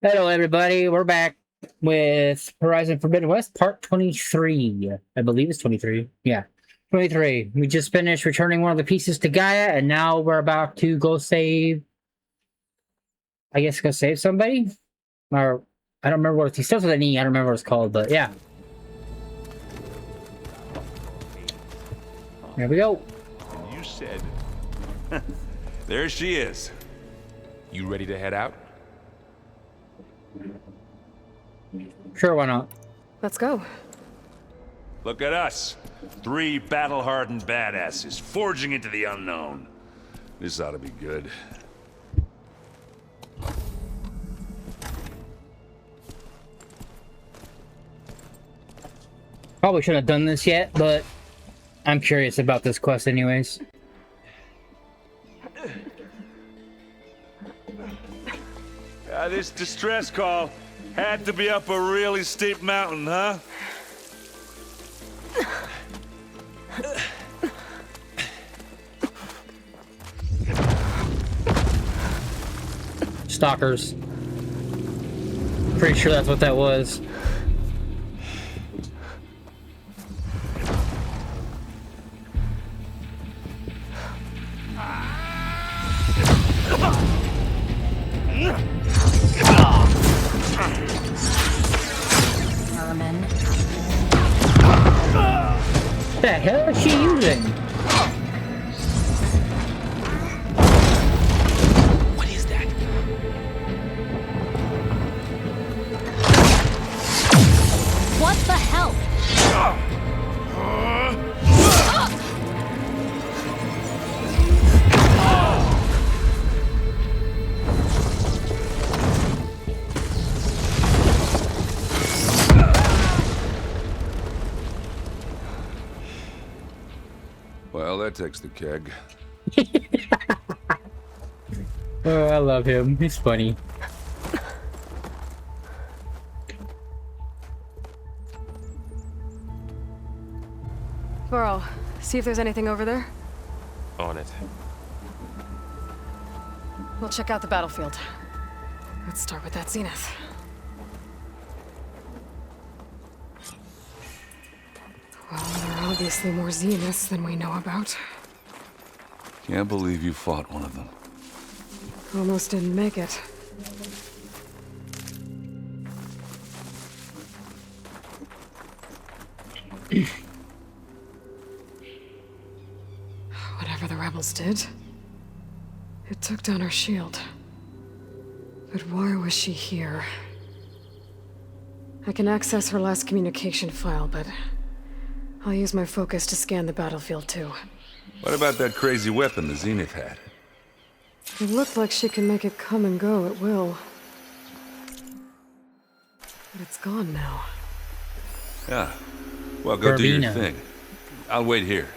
Hello, everybody. We're back with Horizon Forbidden West, part 23. I believe it's 23. Yeah, 23. We just finished returning one of the pieces to Gaia, and now we're about to go save... I guess go save somebody? Or, I don't remember what... He starts with an E. I don't remember what it's called, but yeah. There we go. You said... There she is. You ready to head out? Sure, why not? Let's go. Look at us. 3 battle-hardened badasses forging into the unknown. This ought to be good. Probably shouldn't have done this yet, but I'm curious about this quest anyways. This distress call had to be up a really steep mountain, huh? Stalkers. Pretty sure that's what that was. What the hell is she using? What is that? What the hell? Well, that takes the keg. Oh, I love him. He's funny. Burl, see if there's anything over there. On it. We'll check out the battlefield. Let's start with that zenith. Well, there are obviously more zeniths than we know about. Can't believe you fought one of them. Almost didn't make it. Whatever the rebels did, it took down her shield. But why was she here? I can access her last communication file, but I'll use my focus to scan the battlefield too. What about that crazy weapon the Zenith had? It looked like she can make it come and go at will. But it's gone now. Yeah. Well, go do your Barbina. thing. I'll wait here.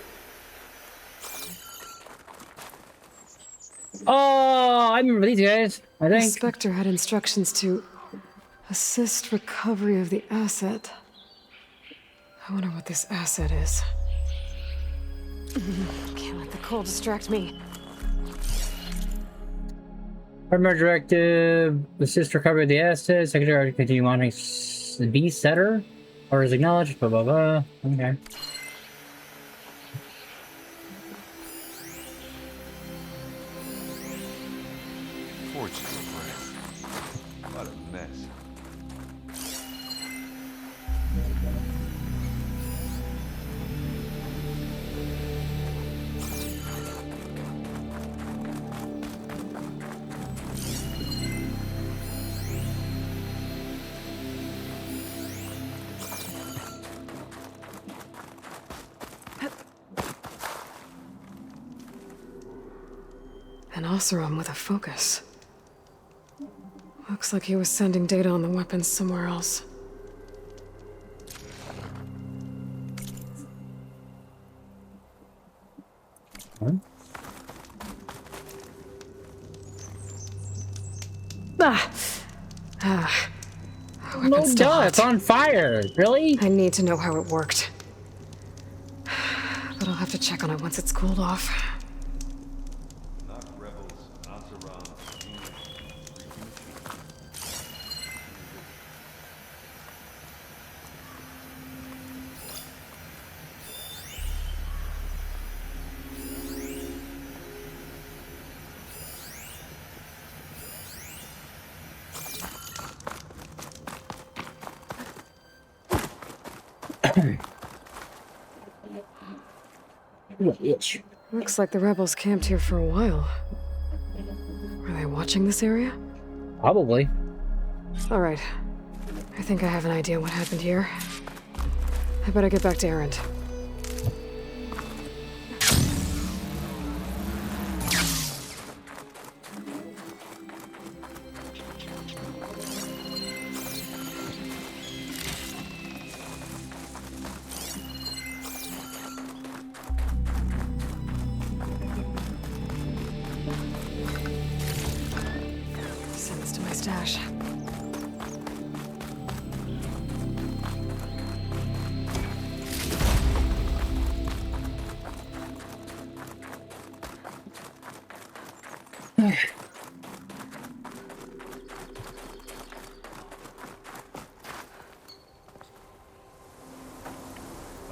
Oh, I remember these guys. I The think. Spectre had instructions to assist recovery of the asset. I wonder what this asset is. Can't let the cold distract me. Primary directive: assist recovery of the assets. Secondary continue monitoring B setter. Or is acknowledged. Blah blah blah. Okay. What a mess. An Oseram with a focus. Looks like he was sending data on the weapons somewhere else. Huh? No Weapons still duh, hot. it's on fire. Really? I need to know how it worked. But I'll have to check on it once it's cooled off. Ooh, itch. Looks like the rebels camped here for a while. Are they watching this area? Probably. All right. I think I have an idea what happened here. I better get back to Erend. Send this to my stash.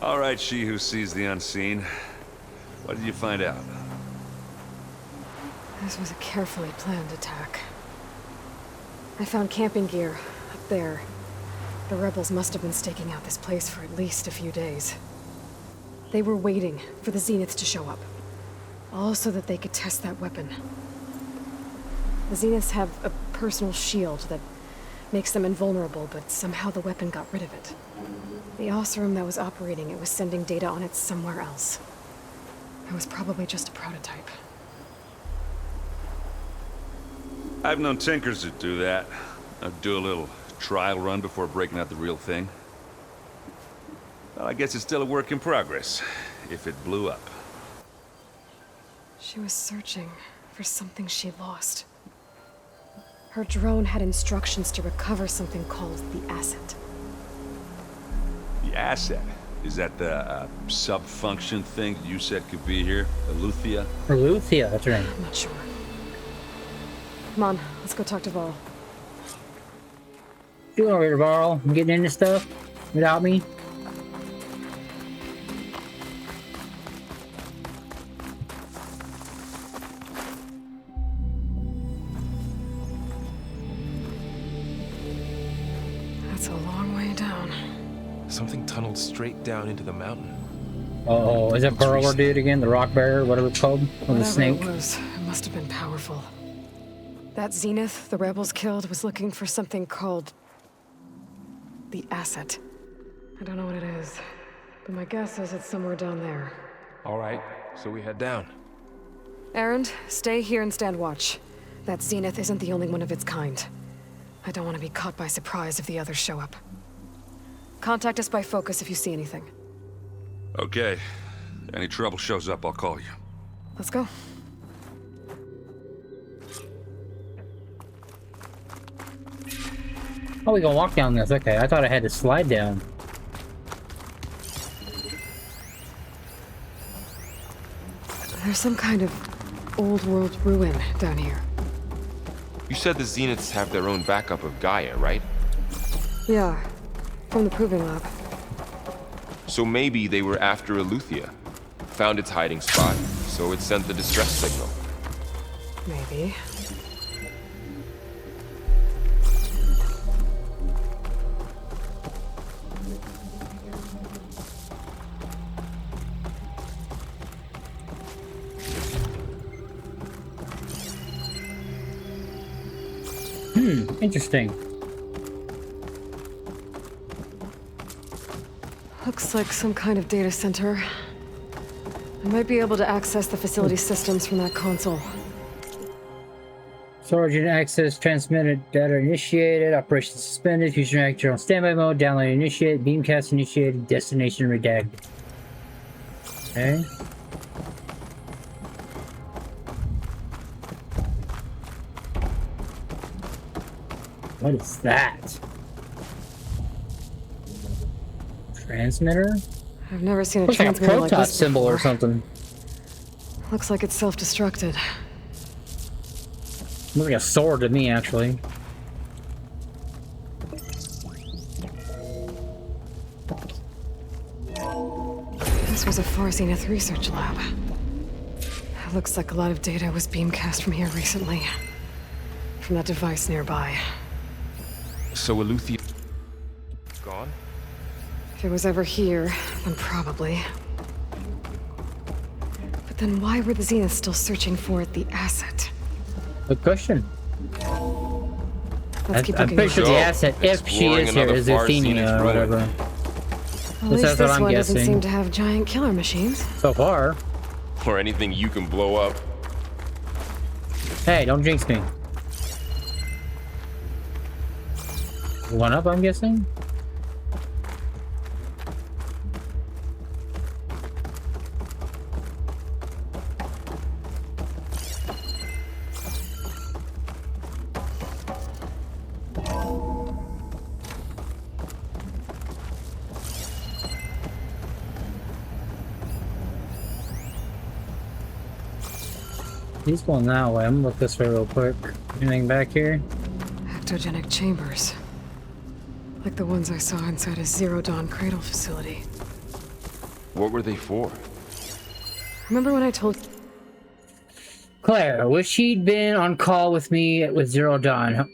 All right, she who sees the unseen. What did you find out? This was a carefully planned attack. I found camping gear up there. The rebels must have been staking out this place for at least a few days. They were waiting for the Zeniths to show up, all so that they could test that weapon. The Zeniths have a personal shield that makes them invulnerable, but somehow the weapon got rid of it. The Oseram that was operating it was sending data on it somewhere else. It was probably just a prototype. I've known tinkers that do that. I'd do a little trial run before breaking out the real thing. Well, I guess it's still a work in progress, if it blew up. She was searching for something she lost. Her drone had instructions to recover something called the asset. The asset? Is that the sub-function thing you said could be here? Aleuthyia? Aleuthyia, that's right. I'm not sure. Come on, let's go talk to Varl. Doing over here, Varl. I'm getting into stuff without me. That's a long way down. Something tunneled straight down into the mountain. Oh, is that Burrower dude again? The rock bearer, whatever it's called? Or the Whatever snake? it was, it must have been powerful. That Zenith the rebels killed was looking for something called the asset. I don't know what it is, but my guess is it's somewhere down there. All right, so we head down. Erend, stay here and stand watch. That Zenith isn't the only one of its kind. I don't want to be caught by surprise if the others show up. Contact us by focus if you see anything. Okay. Any trouble shows up, I'll call you. Let's go. Oh, we gonna walk down this. Okay, I thought I had to slide down. There's some kind of old world ruin down here. You said the Zeniths have their own backup of Gaia, right? Yeah, from the proving lab. So maybe they were after Aleuthyia. Found its hiding spot, so it sent the distress signal. Maybe. Interesting. Looks like some kind of data center. I might be able to access the facility systems from that console. Storage and access transmitted, data initiated, operation suspended, fusion reactor on standby mode, download initiated, beamcast initiated, destination redacted. Okay. What is that? Transmitter? I've never seen a Looks like a transmitter like Protoss this symbol or before. something. Looks like it's self-destructed. Looks like a sword to me, actually. This was a Far Zenith research lab. It looks like a lot of data was beamcast from here recently. From that device nearby. So Aleuthyia... gone? If it was ever here, then probably. But then why were the Zeniths still searching for the asset? Good question. Let's keep I'm looking pretty sure around. the asset, if she exploring is here, another is far Athenia scenic or ruin. whatever. At That's least what this I'm one doesn't guessing. seem to have giant killer machines. So far. Or anything you can blow up. Hey, don't jinx me. One up, I'm guessing? He's going that way. I'm gonna look this way real quick. Anything back here? Ectogenic chambers. Like the ones I saw inside a Zero Dawn cradle facility. What were they for? Remember when I told... Claire, I wish she'd been on call with me with Zero Dawn.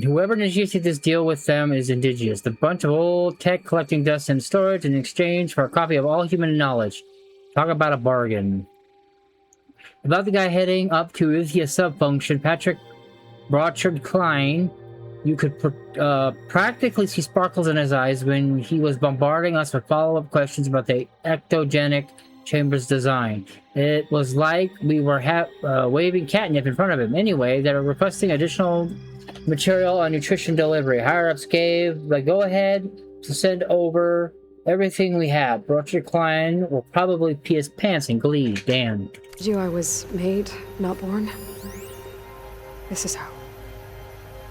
Whoever negotiated this deal with them is indigenous. The bunch of old tech collecting dust and storage in exchange for a copy of all human knowledge. Talk about a bargain. About the guy heading up to Uthia subfunction, Patrick Brochard Klein, you could practically see sparkles in his eyes when he was bombarding us with follow-up questions about the ectogenic chamber's design. It was like we were waving catnip in front of him. Anyway, they were requesting additional material on nutrition delivery. Higher-ups gave the go-ahead to send over everything we have. Brochard Klein will probably pee his pants in glee. Damn. Told you I was made, not born? This is how.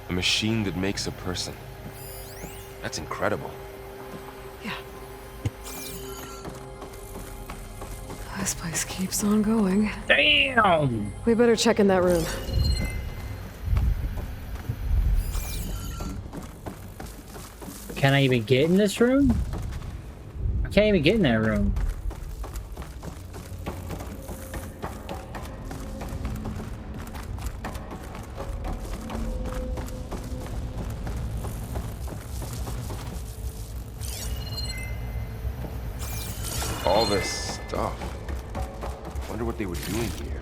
A machine that makes a person. That's incredible. Yeah. This place keeps on going. Damn! We better check in that room. Can I even get in this room? I can't even get in that room. All this stuff. Wonder what they were doing here.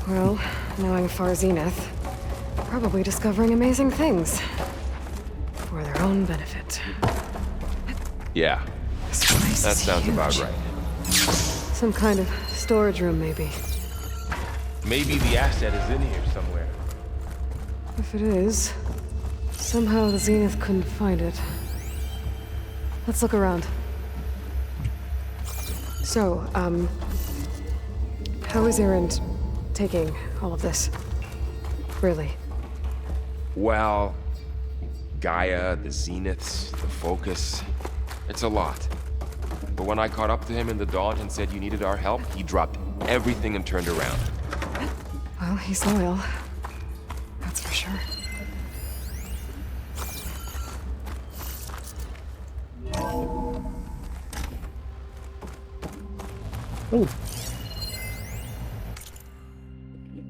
Well, knowing Far Zenith, probably discovering amazing things. For their own benefit. Yeah, This place that is sounds huge. about right. Some kind of storage room, maybe. Maybe the asset is in here somewhere. If it is, somehow the Zenith couldn't find it. Let's look around. So, how is Erend taking all of this? Really? Well, Gaia, the Zeniths, the Focus. It's a lot. But when I caught up to him in the dawn and said you needed our help, he dropped everything and turned around. Well, he's loyal. That's for sure. Ooh.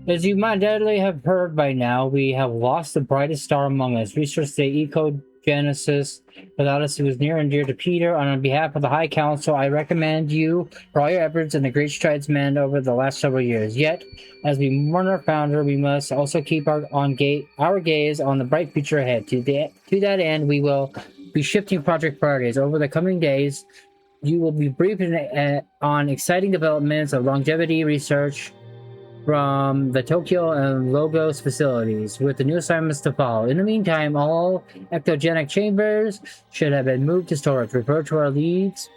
As you might deadly have heard by now, we have lost the brightest star among us. Research the ecogenesis without us was near and dear to Peter. On behalf of the High Council, I recommend you for all your efforts and the great strides made over the last several years. Yet, as we mourn our founder, we must also keep our gaze on the bright future ahead. To that end, we will be shifting project priorities. Over the coming days, you will be briefed on exciting developments of longevity research from the Tokyo and Logos facilities, with the new assignments to follow. In the meantime, all ectogenic chambers should have been moved to storage. Refer to our leads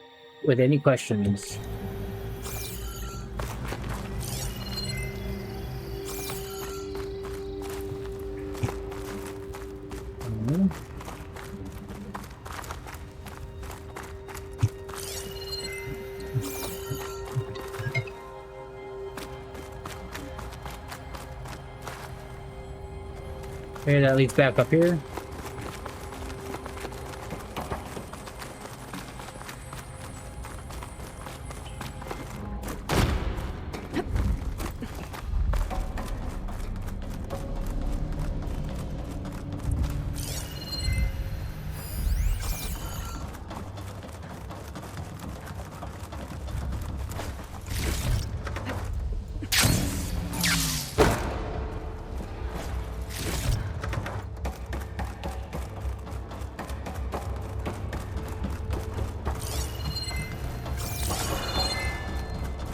with any questions. Okay, that leads back up here.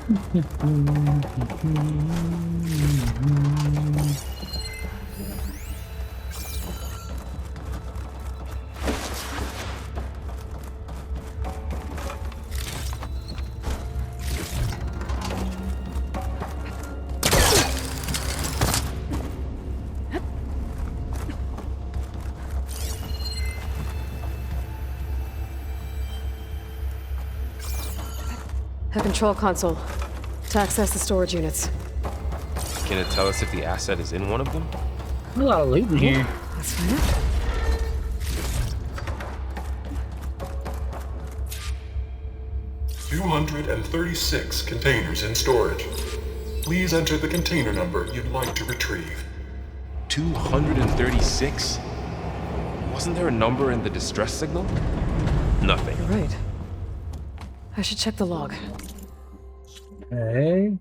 A control console to access the storage units. Can it tell us if the asset is in one of them? A lot of loot in here. Let's find out. $236 containers in storage. Please enter the container number you'd like to retrieve. 236? Wasn't there a number in the distress signal? Nothing. You're right. I should check the log. Okay.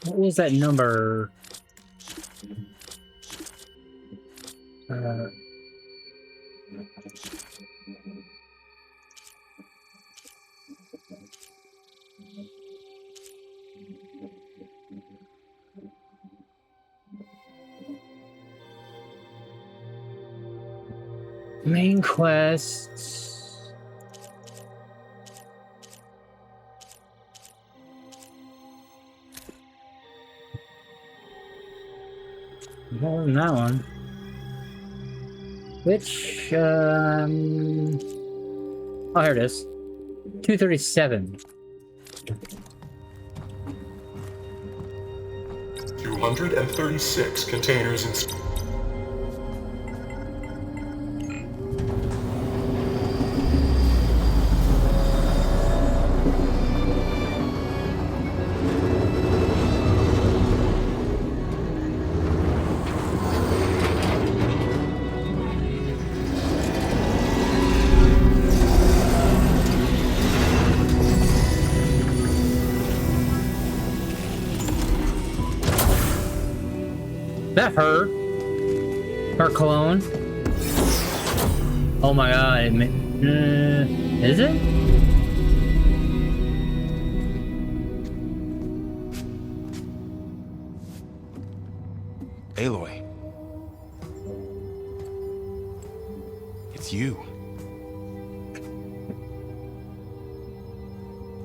What was that number? Main quests. More than that one. Which, oh, here it is. 237. 236 containers in storage. That her? Her cologne? Oh my god, is it? Aloy. It's you.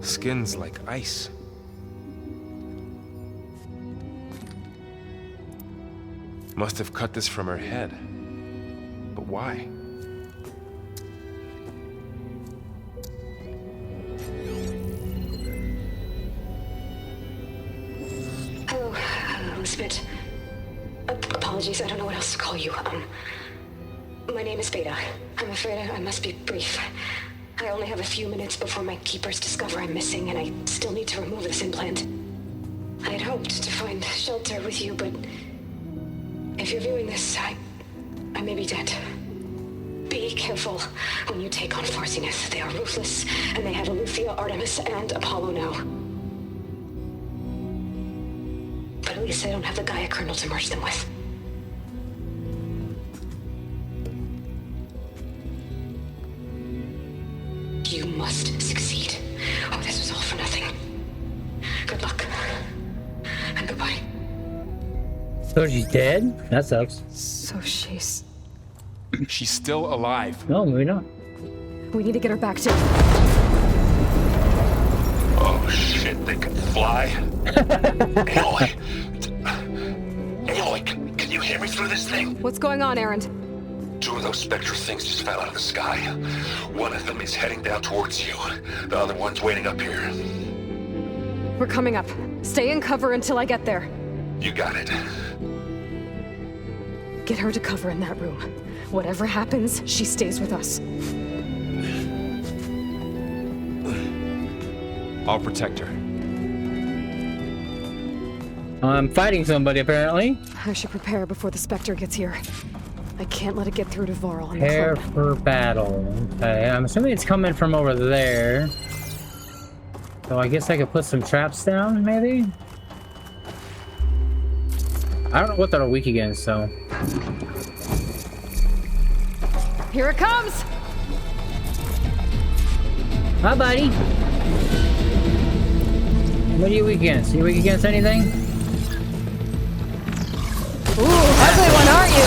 Skin's like ice. Must have cut this from her head. But why? Hello, Elizabeth. Apologies, I don't know what else to call you. My name is Beta. I'm afraid I must be brief. I only have a few minutes before my keepers discover I'm missing, and I still need to remove this implant. I had hoped to find shelter with you, but if you're viewing this, I may be dead. Be careful when you take on Farsineth. They are ruthless, and they have Aletheia, Artemis, and Apollo now. But at least I don't have the Gaia kernel to merge them with. You must succeed. Oh, this was all for nothing. Good luck. And goodbye. So she's dead? That sucks. So she's... She's still alive. No, maybe not. We need to get her back to... Oh shit, they can fly? Aloy! Aloy, can you hear me through this thing? What's going on, Erend? Two of those spectral things just fell out of the sky. One of them is heading down towards you. The other one's waiting up here. We're coming up. Stay in cover until I get there. You got it. Get her to cover in that room. Whatever happens, she stays with us. I'll protect her. I'm fighting somebody, apparently. I should prepare before the Spectre gets here. I can't let it get through to Varl and the Prepare clone. for battle. Okay, I'm assuming it's coming from over there. So I guess I could put some traps down, maybe? I don't know what they're weak against, so. Here it comes! Hi, buddy. What are you weak against? You weak against anything? Ooh, ugly one, aren't you?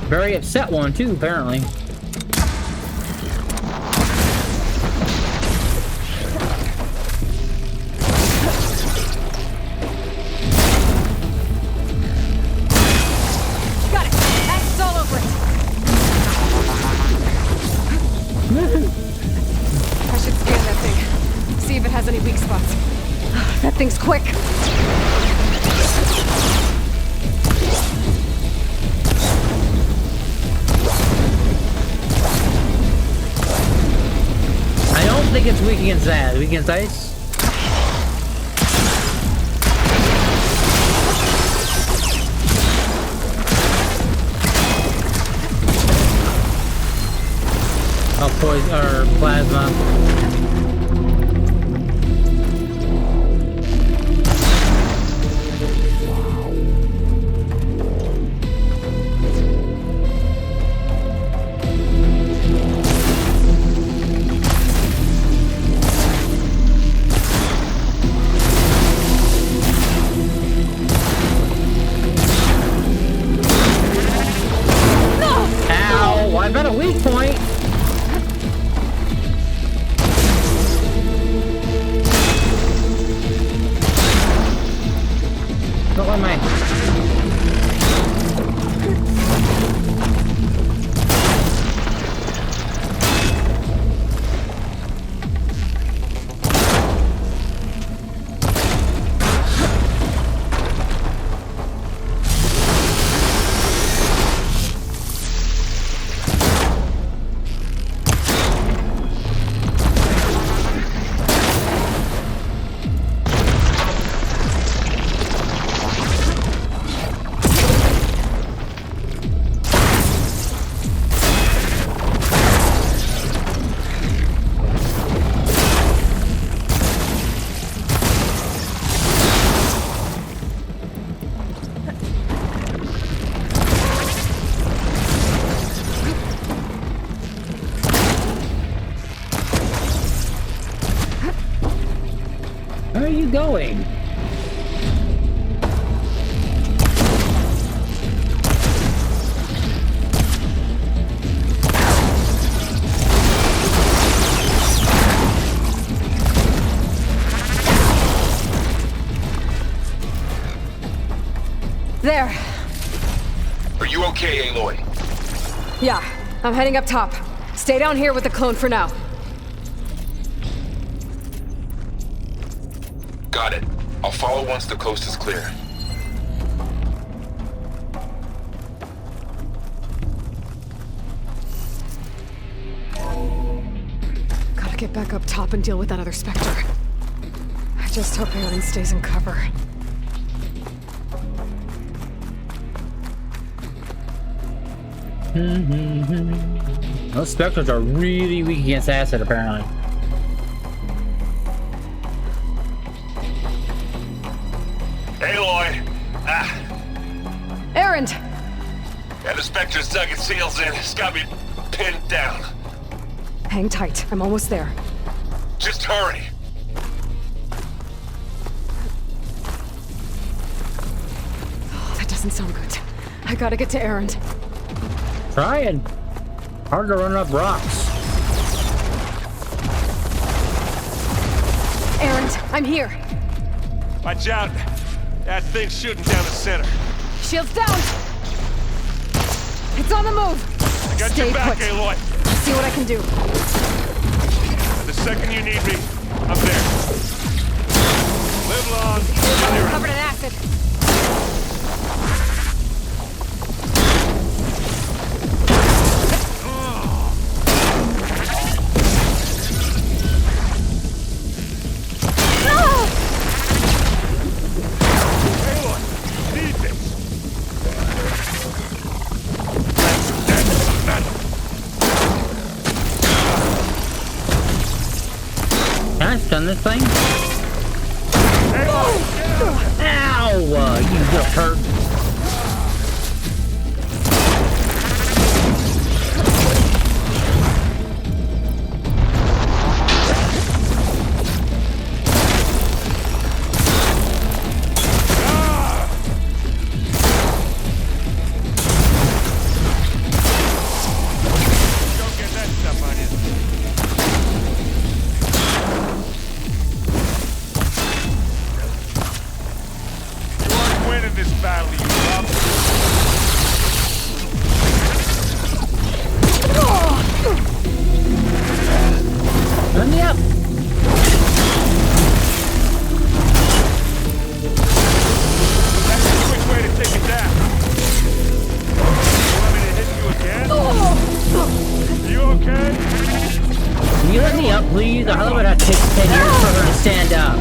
Very upset one, too, apparently. Got it! Axe's all over it! I should scan that thing. See if it has any weak spots. That thing's quick! I don't think it's weak against that. Weak against ice? Oh, poison or plasma. Ow! I've got a weak point. Don't let my... Where are you going? There! Are you okay, Aloy? Yeah, I'm heading up top. Stay down here with the clone for now. Got it. I'll follow once the coast is clear. Gotta get back up top and deal with that other Spectre. I just hope Aaron stays in cover. Those Spectres are really weak against acid, apparently. Aloy! Aaron! Yeah, the Spectre's dug its heels in. It's got me pinned down. Hang tight, I'm almost there. Just hurry. Oh, that doesn't sound good. I gotta get to Aaron. Trying. Hard to run up rocks. Aaron, I'm here. Watch out. That thing's shooting down the center. Shields down! It's on the move! I got Stay your back, put. Aloy. See what I can do. And the second you need me, I'm there. Live long. I'm covered in acid. Can I stun this thing? Ow! You little that hurt. Don't get that stuff on you. You aren't winning this battle, you pup. Let me up. That's a quick way to take it down. You want me to hit you again? You okay? Can you let me up, please? I love it. It takes 10 years for her to stand up.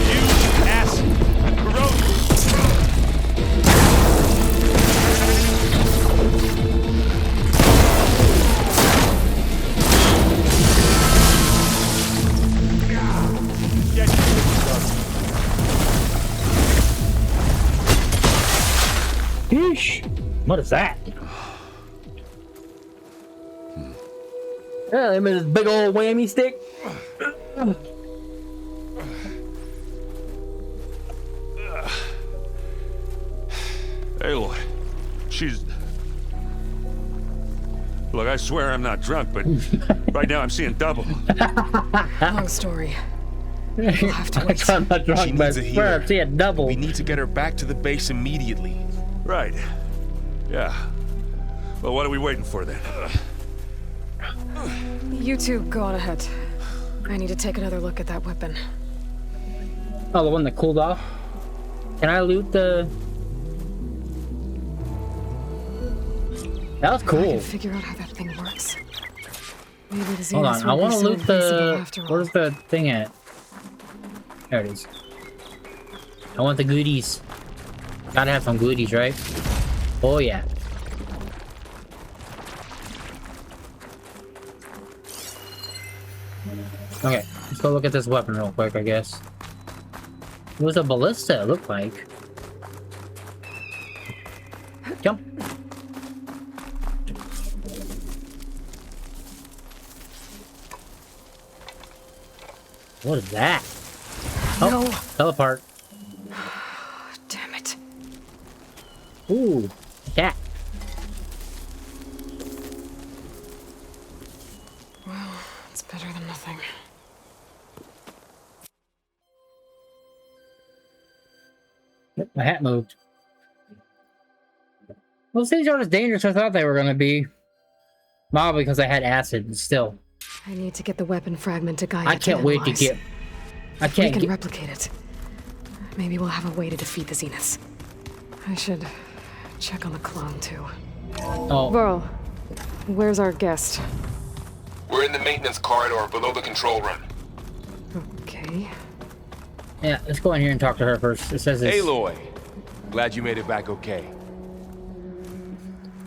Use acid and corrosion. Get you. Yeesh. What is that? Yeah, him and his big old whammy stick. Aloy, she's... Look, I swear I'm not drunk, but right now I'm seeing double. Long story. We'll have to wait. I'm not drunk, She but needs a I swear healer. I'm seeing double. We need to get her back to the base immediately. Right. Yeah. Well, what are we waiting for then? You two go on ahead. I need to take another look at that weapon. Oh, the one that cooled off? Can I loot the... That was I cool. can figure out how that thing works. Maybe the Hold Xenos on, I won't want be to so loot invincible the... after all. Where's the thing at? There it is. I want the goodies. Gotta have some goodies, right? Oh, yeah. Okay, let's go look at this weapon real quick, I guess. It was a ballista, it looked like. Jump. What is that? Oh, No. fell apart. Damn it. Ooh, cat. Well, it's better than nothing. Yep, my hat moved. Well, these aren't as dangerous as I thought they were gonna be. Well, because I had acid, but still. I need to get the weapon fragment to Gaia. I can't wait to analyze. get... I We can't can get... replicate it. Maybe we'll have a way to defeat the Zeniths. I should check on the clone, too. Oh, Varl, where's our guest? We're in the maintenance corridor below the control room. Okay. yeah, let's go in here and talk to her first. It says it's... Aloy, glad you made it back okay.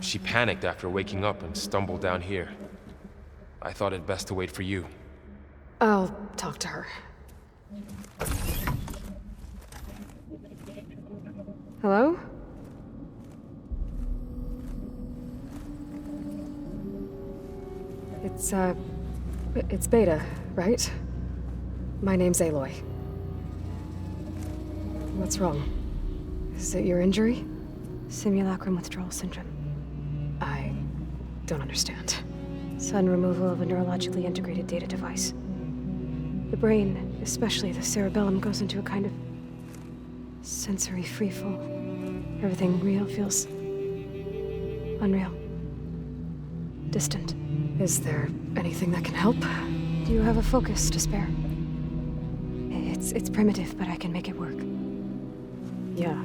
She panicked after waking up and stumbled down here. I thought it best to wait for you. I'll talk to her. Hello? It's Beta, right? My name's Aloy. What's wrong? Is it your injury? Simulacrum withdrawal syndrome. I don't understand. Sudden removal of a neurologically integrated data device. The brain, especially the cerebellum, goes into a kind of sensory freefall. Everything real feels unreal. Distant. Is there anything that can help? Do you have a focus to spare? It's primitive, but I can make it work. Yeah.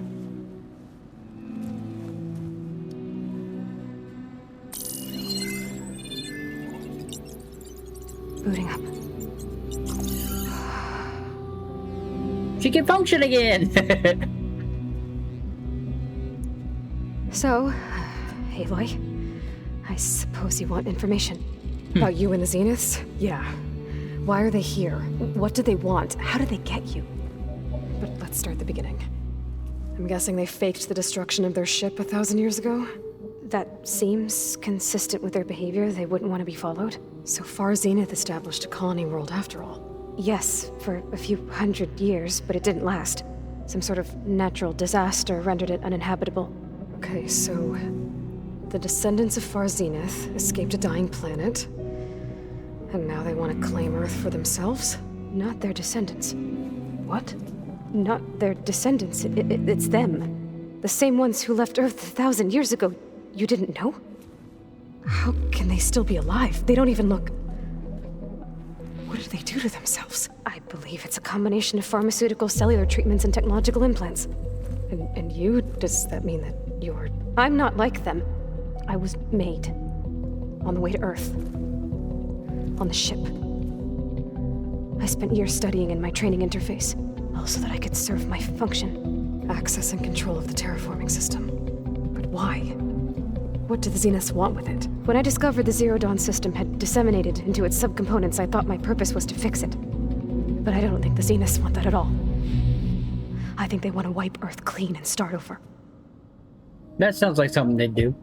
Booting up. She can function again! So, Aloy, I suppose you want information. About you and the Zeniths? Yeah. Why are they here? What do they want? How did they get you? But let's start at the beginning. I'm guessing they faked the destruction of their ship 1,000 years ago? That seems consistent with their behavior. They wouldn't want to be followed. So far, Zenith established a colony world after all. Yes, for a few hundred years, but it didn't last. Some sort of natural disaster rendered it uninhabitable. Okay, so the descendants of Far Zenith escaped a dying planet, and now they want to claim Earth for themselves? Not their descendants. What? Not their descendants. It's them. The same ones who left Earth 1,000 years ago. You didn't know? How can they still be alive? They don't even look... What did they do to themselves? I believe it's a combination of pharmaceutical, cellular treatments, and technological implants. And you? Does that mean that you're... I'm not like them. I was made. On the way to Earth. On the ship. I spent years studying in my training interface, all so that I could serve my function. Access and control of the terraforming system. But why? What do the Zeniths want with it? When I discovered the Zero Dawn system had disseminated into its subcomponents, I thought my purpose was to fix it. But I don't think the Zeniths want that at all. I think they want to wipe Earth clean and start over. That sounds like something they'd do.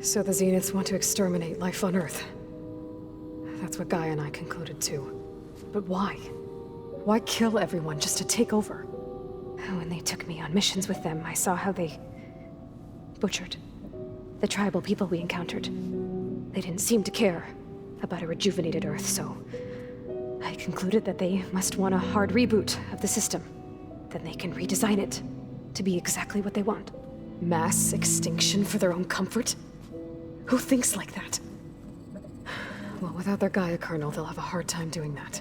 So the Zeniths want to exterminate life on Earth. That's what Gaia and I concluded too. But why? Why kill everyone just to take over? When they took me on missions with them, I saw how they butchered the tribal people we encountered. They didn't seem to care about a rejuvenated Earth, so I concluded that they must want a hard reboot of the system. Then they can redesign it to be exactly what they want. Mass extinction for their own comfort? Who thinks like that? Well, without their Gaia kernel, they'll have a hard time doing that.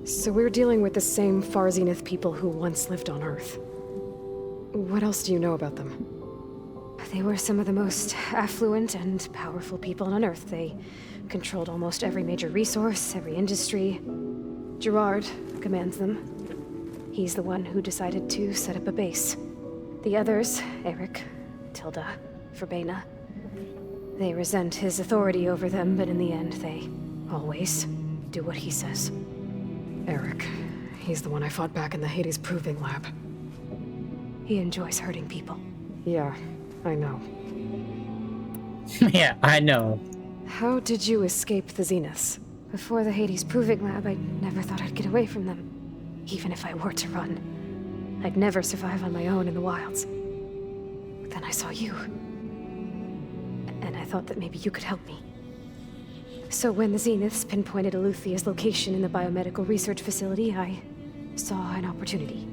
So we're dealing with the same Far Zenith people who once lived on Earth. What else do you know about them? They were some of the most affluent and powerful people on Earth. They controlled almost every major resource, every industry. Gerard commands them. He's the one who decided to set up a base. The others, Eric, Tilda, Verbena, they resent his authority over them, but in the end, they always do what he says. Eric. He's the one I fought back in the Hades Proving Lab. He enjoys hurting people. Yeah, I know. Yeah, I know. How did you escape the Zeniths? Before the Hades Proving Lab, I never thought I'd get away from them. Even if I were to run. I'd never survive on my own in the wilds. But then I saw you. And I thought that maybe you could help me. So when the Zeniths pinpointed Aluthia's location in the biomedical research facility, I saw an opportunity.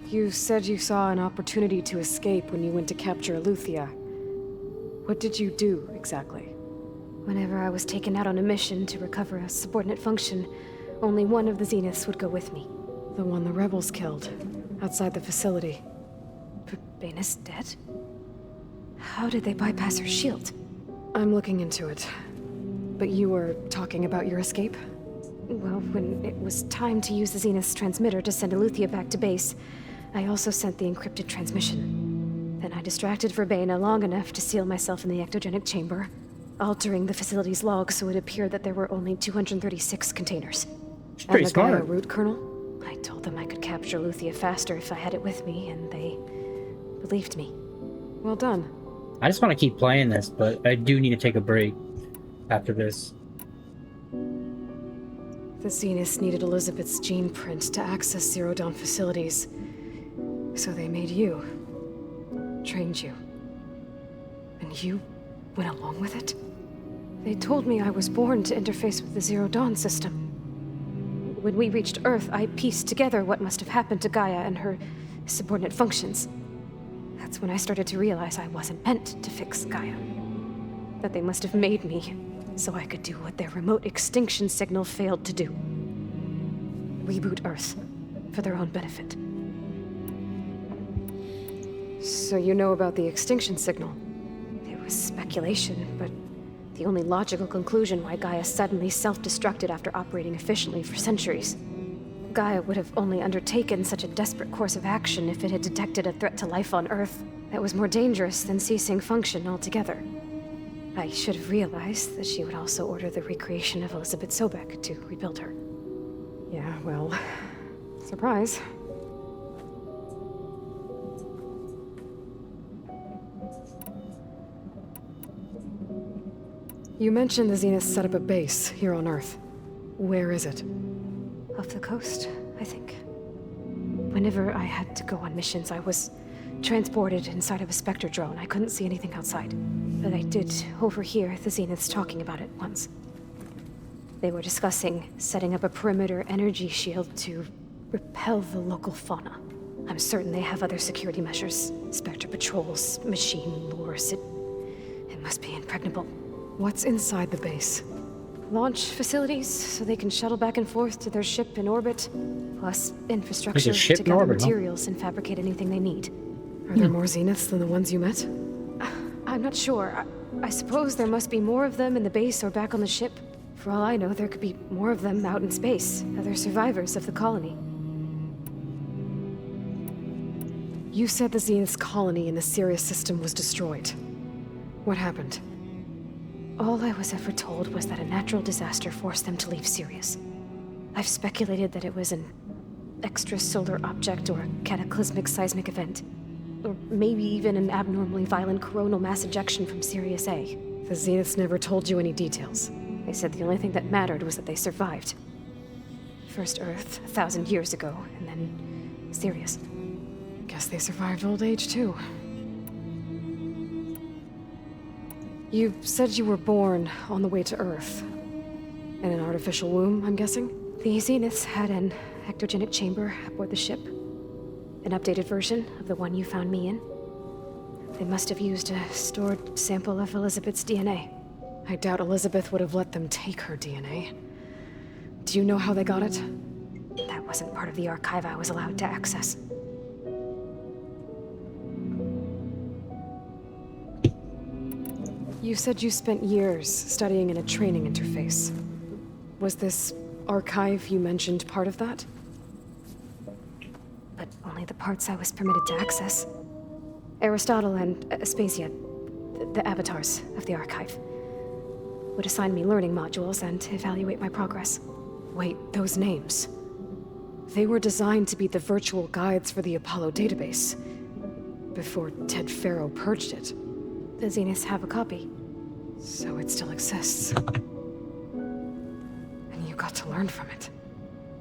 You said you saw an opportunity to escape when you went to capture Aluthia. What did you do, exactly? Whenever I was taken out on a mission to recover a subordinate function, only one of the Zeniths would go with me. The one the rebels killed, outside the facility. Verbena's dead? How did they bypass her shield? I'm looking into it. But you were talking about your escape? Well, when it was time to use the Zenith's transmitter to send Aluthia back to base, I also sent the encrypted transmission. Then I distracted Verbena long enough to seal myself in the ectogenic chamber, altering the facility's log so it appeared that there were only 236 containers. It's pretty and the Gaia smart. root kernel? I told them I could capture Aluthia faster if I had it with me, and they believed me. Well done. I just want to keep playing this, but I do need to take a break after this. The Zeniths needed Elizabeth's gene print to access Zero Dawn facilities. So they made you. Trained you. And you went along with it? They told me I was born to interface with the Zero Dawn system. When we reached Earth, I pieced together what must have happened to Gaia and her subordinate functions. That's when I started to realize I wasn't meant to fix Gaia. That they must have made me so I could do what their remote extinction signal failed to do. Reboot Earth for their own benefit. So you know about the extinction signal? It was speculation, but the only logical conclusion why Gaia suddenly self-destructed after operating efficiently for centuries. Gaia would have only undertaken such a desperate course of action if it had detected a threat to life on Earth, That was more dangerous than ceasing function altogether. I should have realized that she would also order the recreation of Elizabeth Sobek to rebuild her. Yeah, well, surprise. You mentioned the Zeniths set up a base here on Earth. Where is it? Off the coast, I think. Whenever I had to go on missions, I was transported inside of a Spectre drone. I couldn't see anything outside. But I did overhear the Zeniths talking about it once. They were discussing setting up a perimeter energy shield to repel the local fauna. I'm certain they have other security measures. Spectre patrols, machine lures. It must be impregnable. What's inside the base? Launch facilities, so they can shuttle back and forth to their ship in orbit. Plus, infrastructure to gather materials and fabricate anything they need. Are there more Zeniths than the ones you met? I'm not sure. I suppose there must be more of them in the base or back on the ship. For all I know, there could be more of them out in space, other survivors of the colony. You said the Zenith's colony in the Sirius system was destroyed. What happened? All I was ever told was that a natural disaster forced them to leave Sirius. I've speculated that it was an extrasolar object or a cataclysmic seismic event. Or maybe even an abnormally violent coronal mass ejection from Sirius A. The Zeniths never told you any details. They said the only thing that mattered was that they survived. First Earth, 1,000 years ago, and then Sirius. Guess they survived old age, too. You said you were born on the way to Earth. In an artificial womb, I'm guessing? The Zeniths had an ectogenic chamber aboard the ship. An updated version of the one you found me in. They must have used a stored sample of Elizabeth's DNA. I doubt Elizabeth would have let them take her DNA. Do you know how they got it? That wasn't part of the archive I was allowed to access. You said you spent years studying in a training interface. Was this archive you mentioned part of that? But only the parts I was permitted to access. Aristotle and Aspasia, the avatars of the archive, would assign me learning modules and evaluate my progress. Wait, those names. They were designed to be the virtual guides for the Apollo database. Before Ted Faro purged it. The Zeniths have a copy. So it still exists. And you got to learn from it.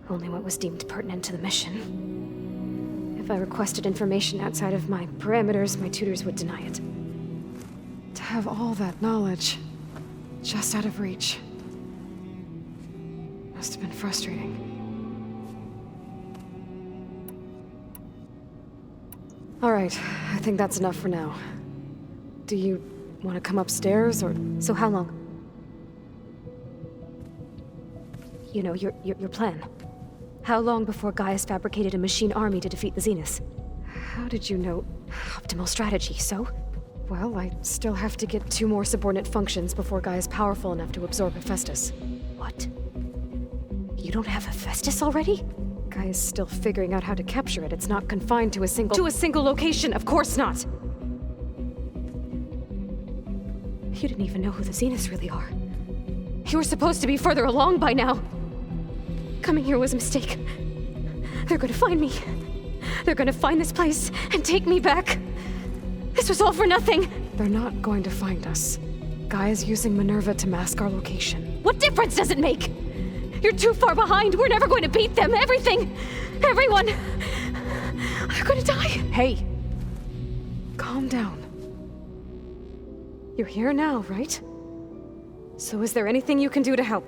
Only what was deemed pertinent to the mission. If I requested information outside of my parameters, my tutors would deny it. To have all that knowledge, just out of reach. Must have been frustrating. All right, I think that's enough for now. Do you want to come upstairs, or... So how long? You know, your plan. How long before Gaius fabricated a machine army to defeat the Zeniths? How did you know? Optimal strategy, so? Well, I still have to get 2 more subordinate functions before Gaia's powerful enough to absorb Hephaestus. What? You don't have Hephaestus already? Gaia's still figuring out how to capture it. It's not confined to a single location, of course not! You didn't even know who the Zeniths really are. You were supposed to be further along by now. Coming here was a mistake. They're gonna find me. They're gonna find this place and take me back. This was all for nothing. They're not going to find us. Gaia's using Minerva to mask our location. What difference does it make? You're too far behind. We're never going to beat them. Everything, everyone, they're gonna die. Hey, calm down. You're here now, right? So is there anything you can do to help?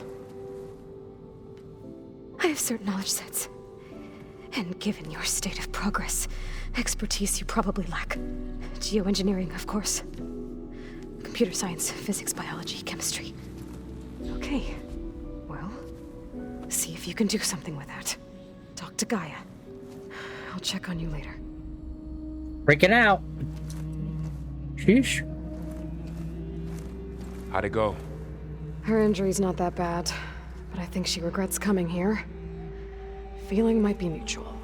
I have certain knowledge sets. And given your state of progress, expertise you probably lack. Geoengineering, of course. Computer science, physics, biology, chemistry. Okay. Well, see if you can do something with that. Talk to Gaia. I'll check on you later. Freaking out. Sheesh. How'd it go? Her injury's not that bad, but I think she regrets coming here. Feeling might be mutual.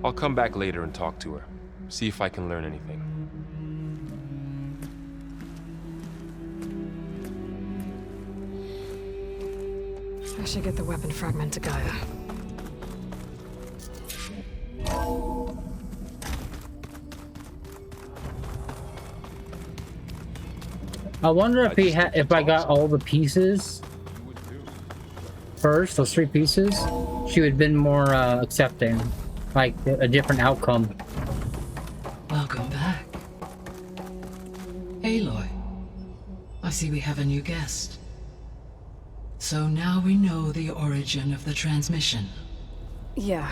I'll come back later and talk to her. See if I can learn anything. I should get the weapon fragment to Gaia. I wonder if I got all the pieces first, those 3 pieces, she would have been more accepting, like a different outcome. Welcome back. Aloy, I see we have a new guest. So now we know the origin of the transmission. Yeah.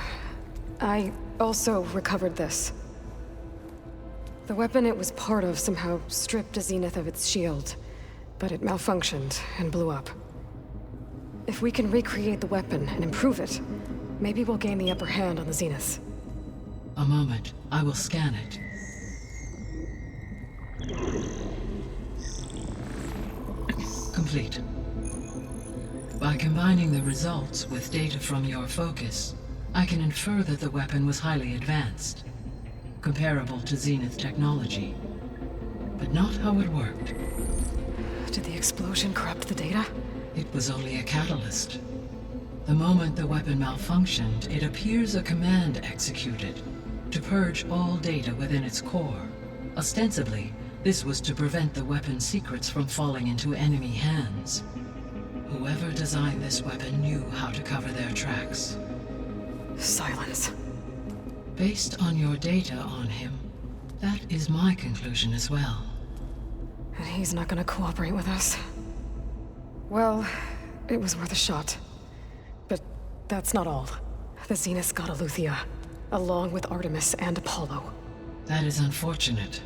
I also recovered this. The weapon it was part of somehow stripped Zenith of its shield, but it malfunctioned and blew up. If we can recreate the weapon and improve it, maybe we'll gain the upper hand on the Zeniths. A moment, I will scan it. Complete. By combining the results with data from your focus, I can infer that the weapon was highly advanced, comparable to Zenith technology, but not how it worked. Did the explosion corrupt the data? It was only a catalyst. The moment the weapon malfunctioned, it appears a command executed to purge all data within its core. Ostensibly, this was to prevent the weapon's secrets from falling into enemy hands. Whoever designed this weapon knew how to cover their tracks. Silence. Based on your data on him, that is my conclusion as well. And he's not gonna cooperate with us. Well, it was worth a shot. But that's not all. The Zeniths got Aletheia, along with Artemis and Apollo. That is unfortunate.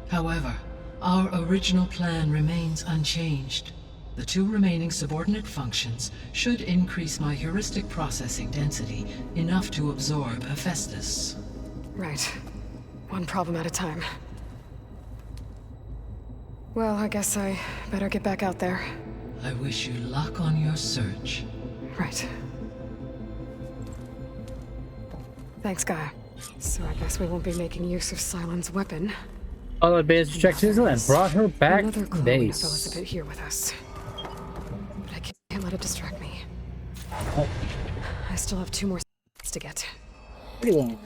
However, our original plan remains unchanged. The 2 remaining subordinate functions should increase my heuristic processing density enough to absorb Hephaestus. Right. One problem at a time. Well, I guess I better get back out there. I wish you luck on your search. Right. Thanks, Gaia. So I guess we won't be making use of Cylon's weapon. All the base checked and brought her back Another to clue base. Elizabeth here with us. But I can't let it distract me. Oh. I still have 2 more to get. Pretty long.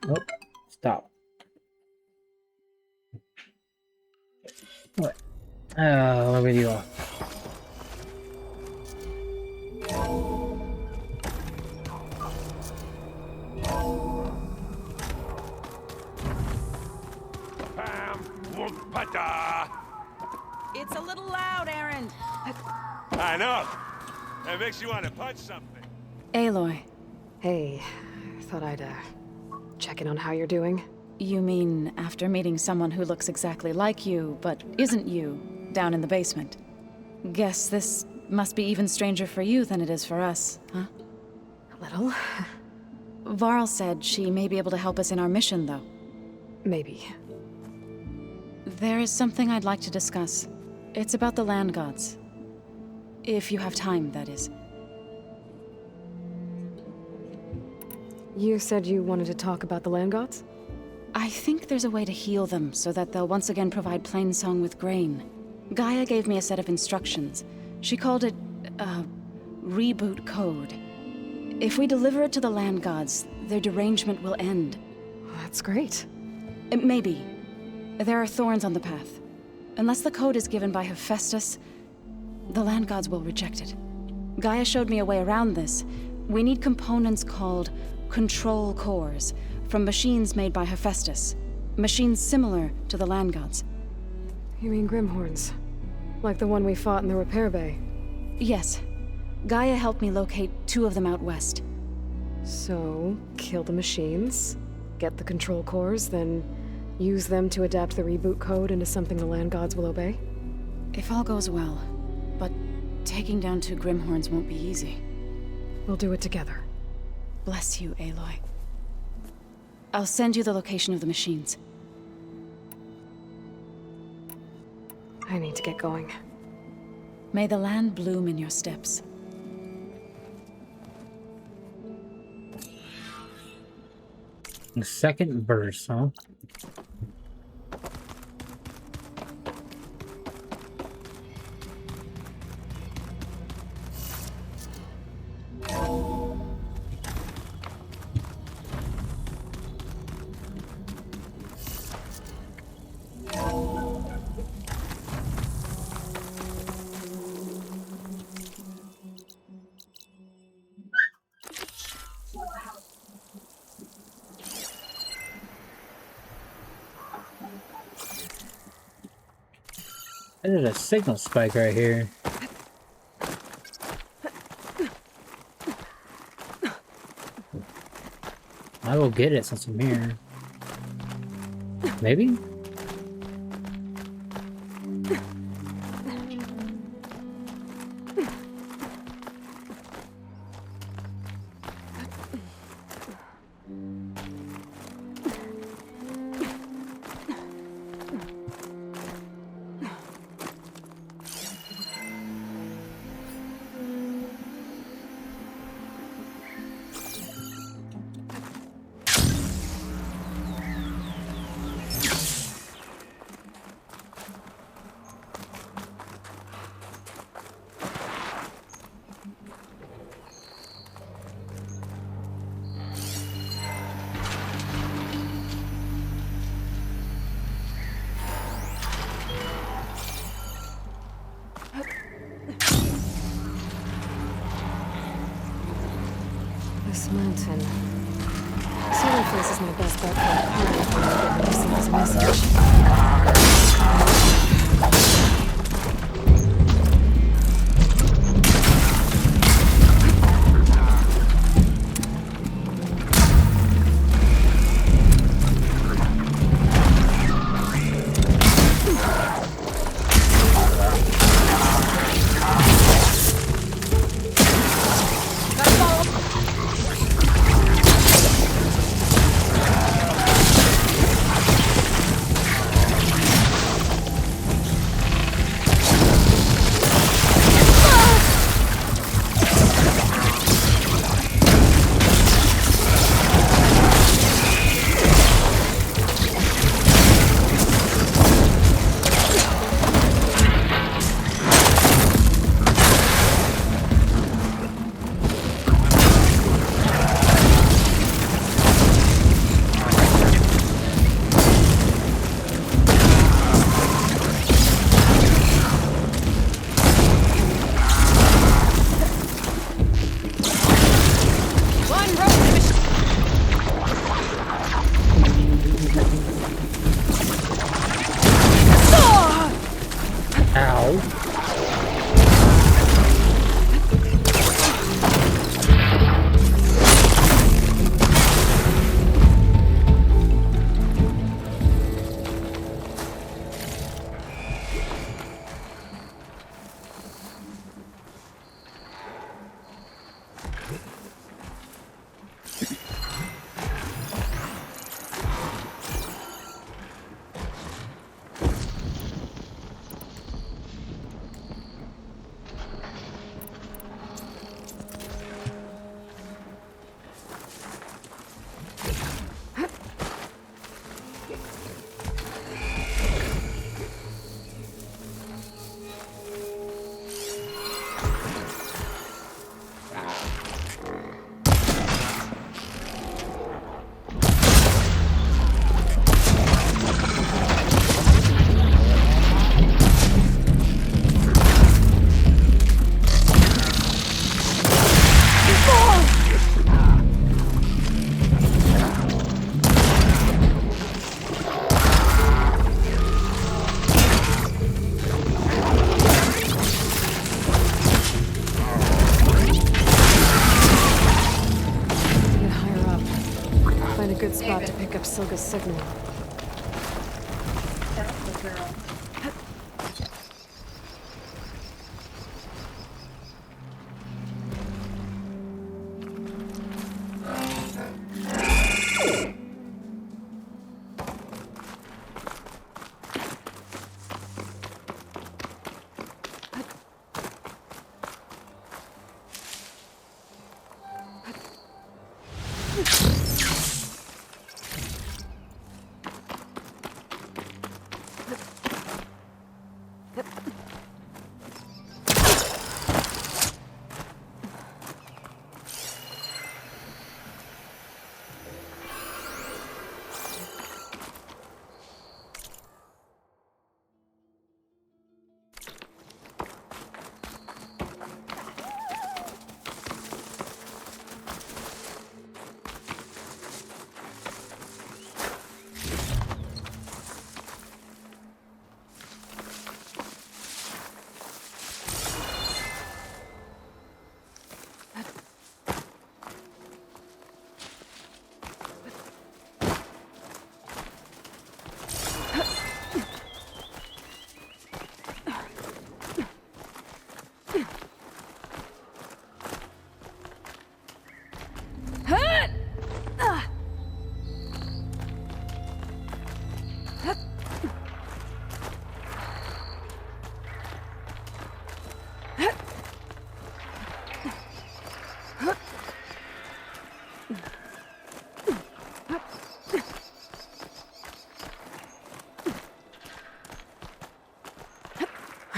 Nope. Stop. What? What video? It's a little loud, Aaron. I know. That makes you want to punch something. Aloy, Hey, thought I'd, check in on how you're doing. You mean after meeting someone who looks exactly like you, but isn't you, down in the basement? Guess this must be even stranger for you than it is for us, huh? A little. Varl said she may be able to help us in our mission, though. Maybe. There is something I'd like to discuss. It's about the land gods. If you have time, that is. You said you wanted to talk about the land gods? I think there's a way to heal them so that they'll once again provide Plainsong with grain. Gaia gave me a set of instructions. She called it, reboot code. If we deliver it to the land gods, their derangement will end. That's great. Maybe. There are thorns on the path. Unless the code is given by Hephaestus, the land gods will reject it. Gaia showed me a way around this. We need components called control cores from machines made by Hephaestus. Machines similar to the land gods. You mean Grimhorns? Like the one we fought in the repair bay? Yes. Gaia helped me locate 2 of them out west. So, kill the machines, get the control cores, then use them to adapt the reboot code into something the land gods will obey? If all goes well, but taking down 2 Grimhorns won't be easy. We'll do it together. Bless you, Aloy. I'll send you the location of the machines. I need to get going. May the land bloom in your steps. The second verse, huh? There's a signal spike right here. I will get it since I'm here. Maybe? This mountain. Solar Face is my best bet for a car if I get Lucy's message. Spot to pick up Silga's signal.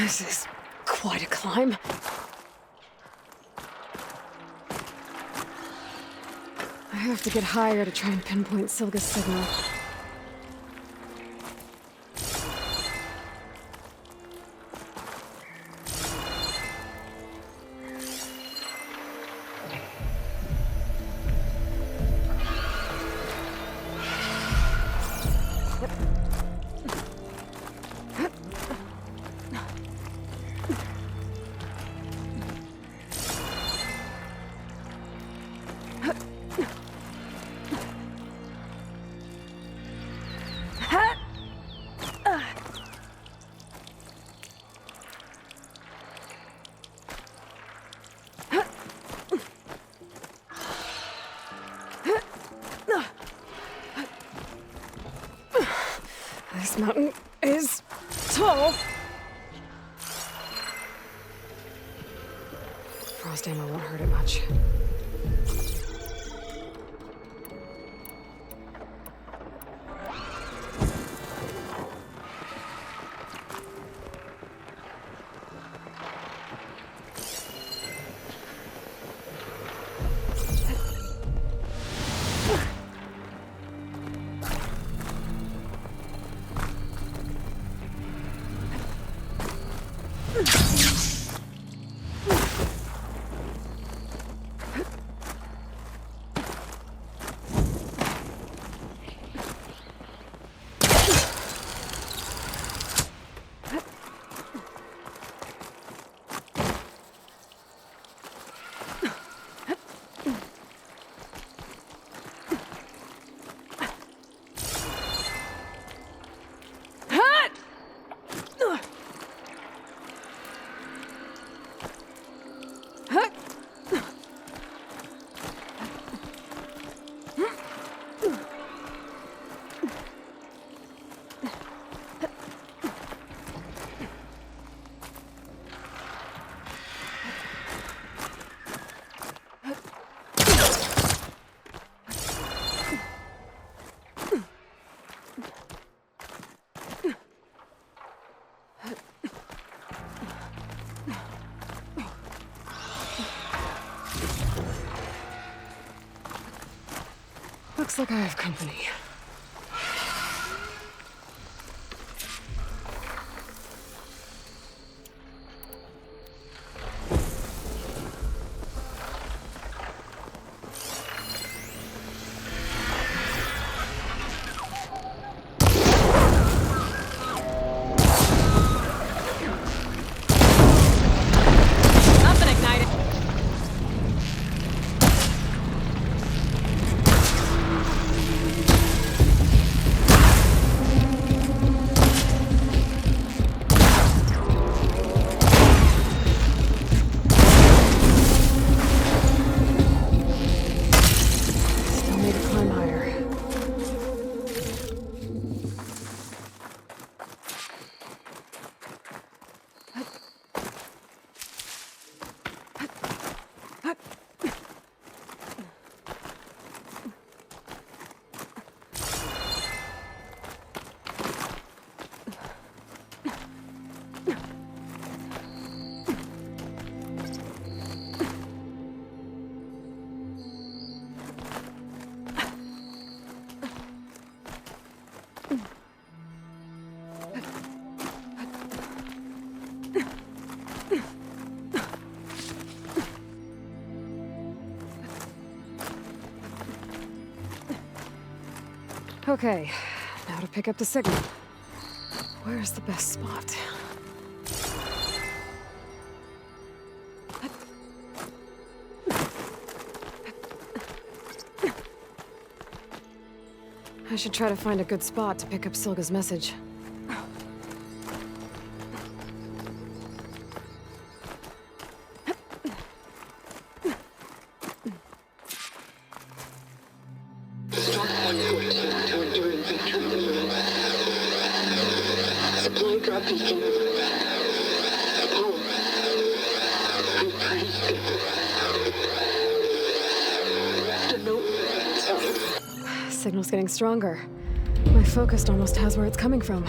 This is quite a climb. I have to get higher to try and pinpoint Silga's signal. This mountain is tall. Frost ammo won't hurt it much. Looks like I have company. Okay, now to pick up the signal. Where's the best spot? I should try to find a good spot to pick up Silga's message. Signal's getting stronger. My focus almost has where it's coming from.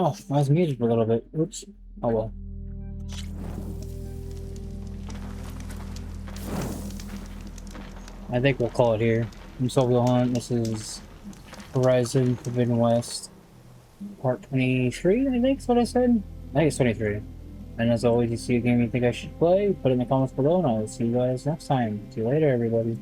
Oh, I was muted for a little bit. Oops. Oh well. I think we'll call it here. I'm Soviel Hunt. This is Horizon Forbidden West, part 23, I think is what I said. I think it's 23. And as always, you see a game you think I should play, put it in the comments below, and I'll see you guys next time. See you later, everybody.